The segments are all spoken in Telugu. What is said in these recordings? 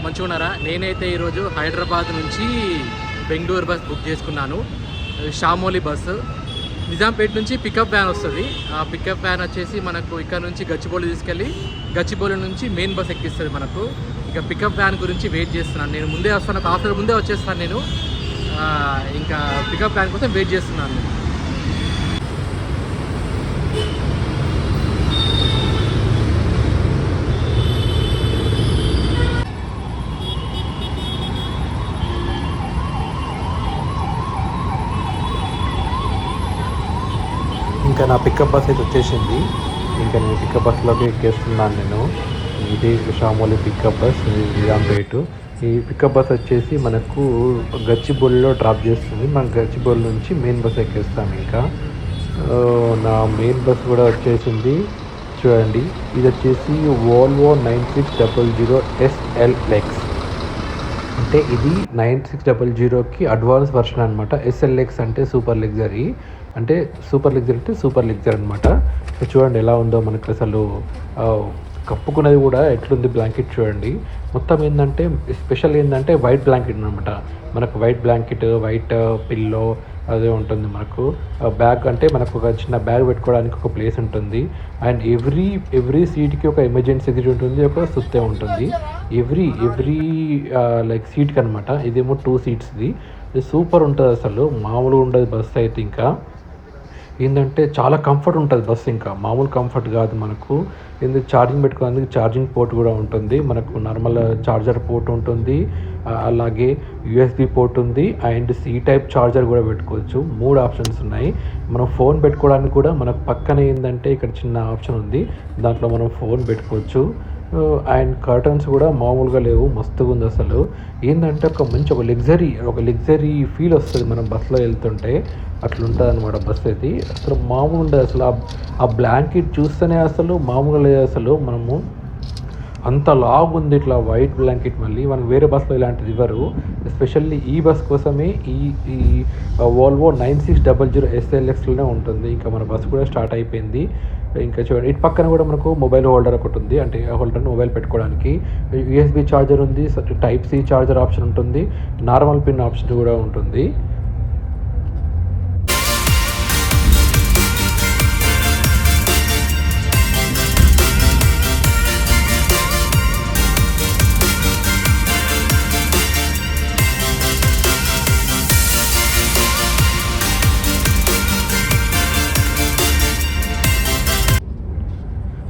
మంచిగా ఉన్నారా? నేనైతే ఈరోజు హైదరాబాద్ నుంచి బెంగళూరు బస్ బుక్ చేసుకున్నాను. షామోలి బస్సు. నిజాంపేట నుంచి పికప్ వ్యాన్ వస్తుంది. ఆ పికప్ వ్యాన్ వచ్చేసి మనకు ఇక్కడ నుంచి గచ్చిబౌలి తీసుకెళ్ళి గచ్చిబౌలి నుంచి మెయిన్ బస్ ఎక్కిస్తుంది మనకు. ఇక పికప్ వ్యాన్ గురించి వెయిట్ చేస్తున్నాను. నేను ముందే వస్తాను, ఒక హాఫ్ ముందే వచ్చేస్తాను నేను. ఇంకా పికప్ వ్యాన్ కోసం వెయిట్ చేస్తున్నాను. ఇంకా నా పికప్ బస్ అయితే వచ్చేసింది. ఇంకా నేను పికప్ బస్లోకి ఎక్కేస్తున్నాను. నేను ఇది షామోలి పికప్ బస్ నిజాంపేట. ఈ పికప్ బస్ వచ్చేసి మనకు గచ్చిబౌలిలో డ్రాప్ చేస్తుంది. మనం గచ్చిబౌలి నుంచి మెయిన్ బస్ ఎక్కేస్తాం. ఇంకా నా మెయిన్ బస్ కూడా వచ్చేసింది చూడండి. ఇది వచ్చేసి వోల్వో 9600 SLX. అంటే ఇది 9600కి అడ్వాన్స్ వర్షన్ అనమాట. SLX అంటే సూపర్ లగ్జరీ, అంటే సూపర్ లగ్జరీ అనమాట. చూడండి ఎలా ఉందో మనకు. అసలు కప్పుకున్నది కూడా ఎట్లుంది బ్లాంకెట్ చూడండి. మొత్తం ఏంటంటే స్పెషల్ ఏంటంటే వైట్ బ్లాంకెట్ అనమాట. మనకు వైట్ బ్లాంకెట్, వైట్ పిల్లో అదే ఉంటుంది. మనకు బ్యాగ్ అంటే మనకు ఒక చిన్న బ్యాగ్ పెట్టుకోవడానికి ఒక ప్లేస్ ఉంటుంది. అండ్ ఎవ్రీ సీట్కి ఒక ఎమర్జెన్సీ ఎగ్జిట్ ఉంటుంది, ఒక సుత్తే ఉంటుంది ఎవ్రీ లైక్ సీట్కి అనమాట. ఇదేమో 2 సీట్స్ది. ఇది సూపర్ ఉంటుంది, అసలు మామూలుగా ఉండదు బస్ అయితే. ఇంకా ఏంటంటే చాలా కంఫర్ట్ ఉంటుంది బస్, ఇంకా మామూలు కంఫర్ట్ కాదు మనకు. ఎందుకు ఛార్జింగ్ పెట్టుకోవడానికి ఛార్జింగ్ పోర్ట్ కూడా ఉంటుంది మనకు. నార్మల్ ఛార్జర్ పోర్ట్ ఉంటుంది, అలాగే USB పోర్ట్ ఉంది, అండ్ C టైప్ ఛార్జర్ కూడా పెట్టుకోవచ్చు. 3 ఆప్షన్స్ ఉన్నాయి. మనం ఫోన్ పెట్టుకోవడానికి కూడా మనకు పక్కన ఏంటంటే ఇక్కడ చిన్న ఆప్షన్ ఉంది, దాంట్లో మనం ఫోన్ పెట్టుకోవచ్చు. అండ్ కర్టన్స్ కూడా మామూలుగా లేవు, మస్తుగా ఉంది అసలు. ఏంటంటే ఒక లగ్జరీ ఫీల్ వస్తుంది మనం బస్సులో వెళ్తుంటే. అట్లుంటుంది అనమాట బస్ అయితే. అసలు మామూలు ఉండదు అసలు. ఆ బ్లాంకెట్ చూస్తేనే అసలు మామూలుగా లేదు అసలు. మనము అంత లాగ్ ఉంది ఇట్లా వైట్ బ్లాంకెట్. మళ్ళీ మనం వేరే బస్సులో ఇలాంటిది ఇవ్వరు. ఎస్పెషల్లీ ఈ బస్ కోసమే ఈ వోల్వో 9600 SLXలోనే ఉంటుంది. ఇంకా మన బస్సు కూడా స్టార్ట్ అయిపోయింది. ఇంకా చూడండి, ఇటు పక్కన కూడా మనకు మొబైల్ హోల్డర్ ఒకటి ఉంది, అంటే హోల్డర్ మొబైల్ పెట్టుకోవడానికి. USB ఛార్జర్ ఉంది, టైప్ C ఛార్జర్ ఆప్షన్ ఉంటుంది, నార్మల్ పిన్ ఆప్షన్ కూడా ఉంటుంది.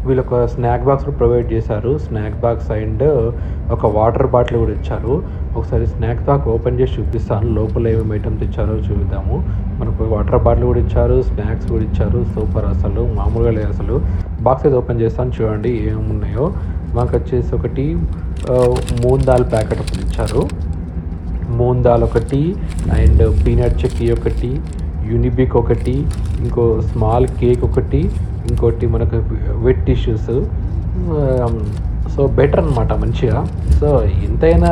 వీళ్ళు ఒక స్నాక్ బాక్స్ ప్రొవైడ్ చేశారు. స్నాక్ బాక్స్ అండ్ ఒక వాటర్ బాటిల్ కూడా ఇచ్చారు. ఒకసారి స్నాక్ బాక్స్ ఓపెన్ చేసి చూపిస్తాను, లోపల ఏమేమి ఐటమ్స్ ఇచ్చారో చూద్దాము. మనకు వాటర్ బాటిల్ కూడా ఇచ్చారు, స్నాక్స్ కూడా ఇచ్చారు. సూపర్ అసలు, మామూలుగా లేదు అసలు. బాక్స్ అయితే ఓపెన్ చేస్తాను, చూడండి ఏమేమి ఉన్నాయో. మాకు వచ్చేసి ఒకటి మూంగ్ దాల్ ప్యాకెట్ ఒకటి ఇచ్చారు, మూంగ్ దాల్ ఒకటి, అండ్ పీనట్ చెక్కీ ఒకటి, యూనిబిక్ ఒకటి, ఇంకో స్మాల్ కేక్ ఒకటి, ఇంకోటి మనకు వెట్ టిష్యూస్. సో బెటర్ అనమాట మంచిగా. సో ఎంతైనా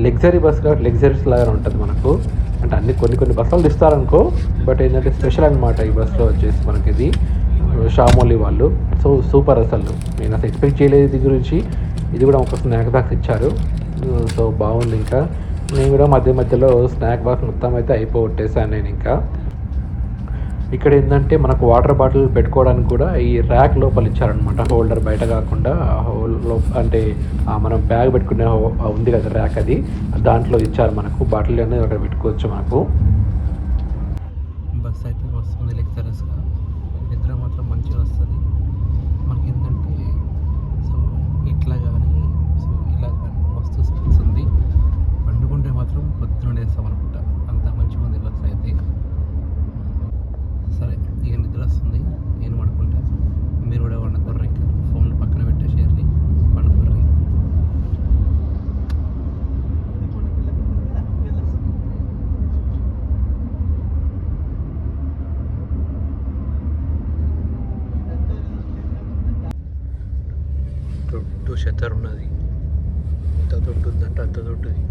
లగ్జరీ బస్ కాబట్టి లగ్జరీస్ లాగా ఉంటుంది మనకు. అంటే అన్ని కొన్ని బస్సులు ఇస్తారనుకో, బట్ ఏంటంటే స్పెషల్ అనమాట ఈ బస్సులో వచ్చేసి మనకి. ఇది షామోలి వాళ్ళు. సో సూపర్ అసలు, నేను అసలు ఎక్స్పెక్ట్ చేయలేదు ఇది గురించి. ఇది కూడా ఒక స్నాక్ బాక్స్ ఇచ్చారు. సో బాగుంది. ఇంకా నేను కూడా మధ్యలో స్నాక్ బాక్స్ మొత్తం అయితే అయిపోగొట్టేసాను నేను. ఇంకా ఇక్కడ ఏంటంటే మనకు వాటర్ బాటిల్ పెట్టుకోవడానికి కూడా ఈ ర్యాక్ లోపల ఇచ్చారనమాట, హోల్డర్ బయట కాకుండా. అంటే మనం బ్యాగ్ పెట్టుకునే ఉంది కదా ర్యాక్, అది దాంట్లో ఇచ్చారు మనకు. బాటిల్ అనేది అక్కడ పెట్టుకోవచ్చు మనకు. బస్ అయితే వస్తుంది లెక్చరస్గా, నిద్ర మాత్రం మంచిగా వస్తుంది మనకి. ఏంటంటే సో ఇట్లా కానీ సో ఇలా కానీ మస్తు స్పేస్ ఉంది. పండుకుంటే మాత్రం పొద్దున వేస్తాం అనుకుంటా, అంత మంచిగా ఉంది బస్ అయితే. సరే ఇక నిద్ర వస్తుంది, నేను పడుకుంటా. మీరు కూడా వండుకోర్రి, ఇంకా ఫోన్ పక్కన పెట్టేసేయండి, పండుకోర్రి. దొడ్డు షట్టర్ ఉన్నది, ఎంత దొడ్డు ఉందంటే అంత దొడ్డుది.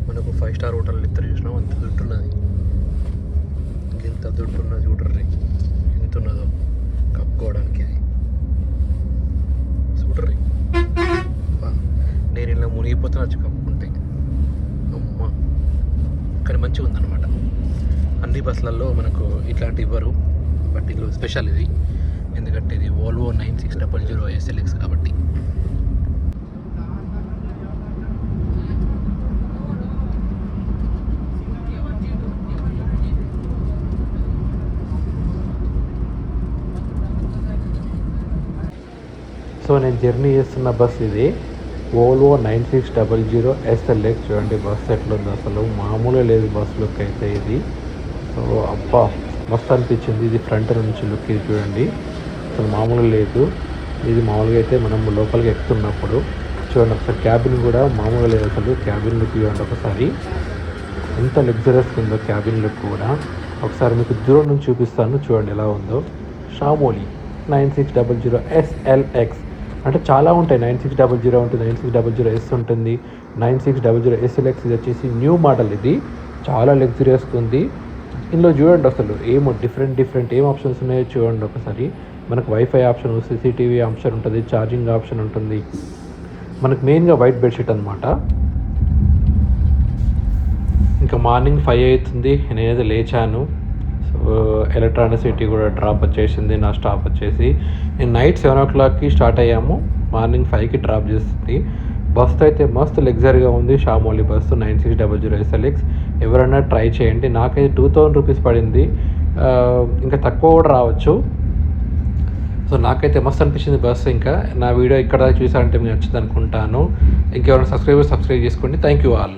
మనకు 5 స్టార్ హోటల్ ఇద్దరు చూసినాం, అంత దొడ్డు ఉన్నది. ఇంత దొడ్డు ఉన్నది చూడర్రి, ఎంత ఉన్నదో కప్పుకోవడానికి. ఇది చూడర్రి, నేను ఇలా మునిగిపోతున్నా మనకు ఇట్లాంటి ఇవ్వరు, బట్ ఇది స్పెషల్ ఇది, ఎందుకంటే ఇది వోల్వో 9600 SLX కాబట్టి. సో నేను జర్నీ చేస్తున్న బస్ ఇది వోల్వో 9600 SLX. చూడండి బస్సు ఎట్లుంది, అసలు మామూలుగా లేదు బస్ లుక్ అయితే ఇది. సో అబ్బా మస్తు అనిపించింది. ఇది ఫ్రంట్ నుంచి లుక్ ఇది చూడండి, అసలు మామూలుగా లేదు. ఇది మామూలుగా అయితే మనం లోపలికి ఎక్కుతున్నప్పుడు చూడండి ఒకసారి క్యాబిన్ కూడా మామూలుగా లేదు, అసలు క్యాబిన్ లుక్ చూడండి ఒకసారి ఎంత లగ్జరియస్గా ఉందో క్యాబిన్ లుక్ కూడా. ఒకసారి మీకు దూరం నుంచి చూపిస్తాను, చూడండి ఎలా ఉందో. షామోలి 9600 SLX అంటే చాలా ఉంటాయి. 9600 ఉంటుంది, 9600S ఉంటుంది, 9600 SLX ఇది వచ్చేసి న్యూ మోడల్. ఇది చాలా లగ్జరియస్గా ఉంది. ఇందులో చూడండి అసలు ఏమో డిఫరెంట్ ఏం ఆప్షన్స్ ఉన్నాయో చూడండి ఒకసారి. మనకు వైఫై ఆప్షన్, CCTV ఆప్షన్ ఉంటుంది, ఛార్జింగ్ ఆప్షన్ ఉంటుంది. మనకు మెయిన్గా వైట్ బెడ్షీట్ అనమాట. ఇంకా మార్నింగ్ 5 అవుతుంది, నేనైతే లేచాను. సో ఎలక్ట్రానిసిటీ కూడా డ్రాప్ వచ్చేసింది. నా స్టాప్ వచ్చేసి నేను నైట్ 7 o'clockకి స్టార్ట్ అయ్యాము, మార్నింగ్ 5కి డ్రాప్ చేస్తుంది. బస్సు అయితే మస్తు లగ్జరీగా ఉంది. షామోలి బస్సు 9600 SLX ఎవరైనా ట్రై చేయండి. నాకైతే 2000 రూపీస్ పడింది, ఇంకా తక్కువ కూడా రావచ్చు. సో నాకైతే మస్తు అనిపించింది బస్సు. ఇంకా నా వీడియో ఇక్కడ చూసారంటే మీకు నచ్చింది అనుకుంటాను. ఇంకెవరైనా సబ్స్క్రైబ్ చేసుకోండి. Thank you all.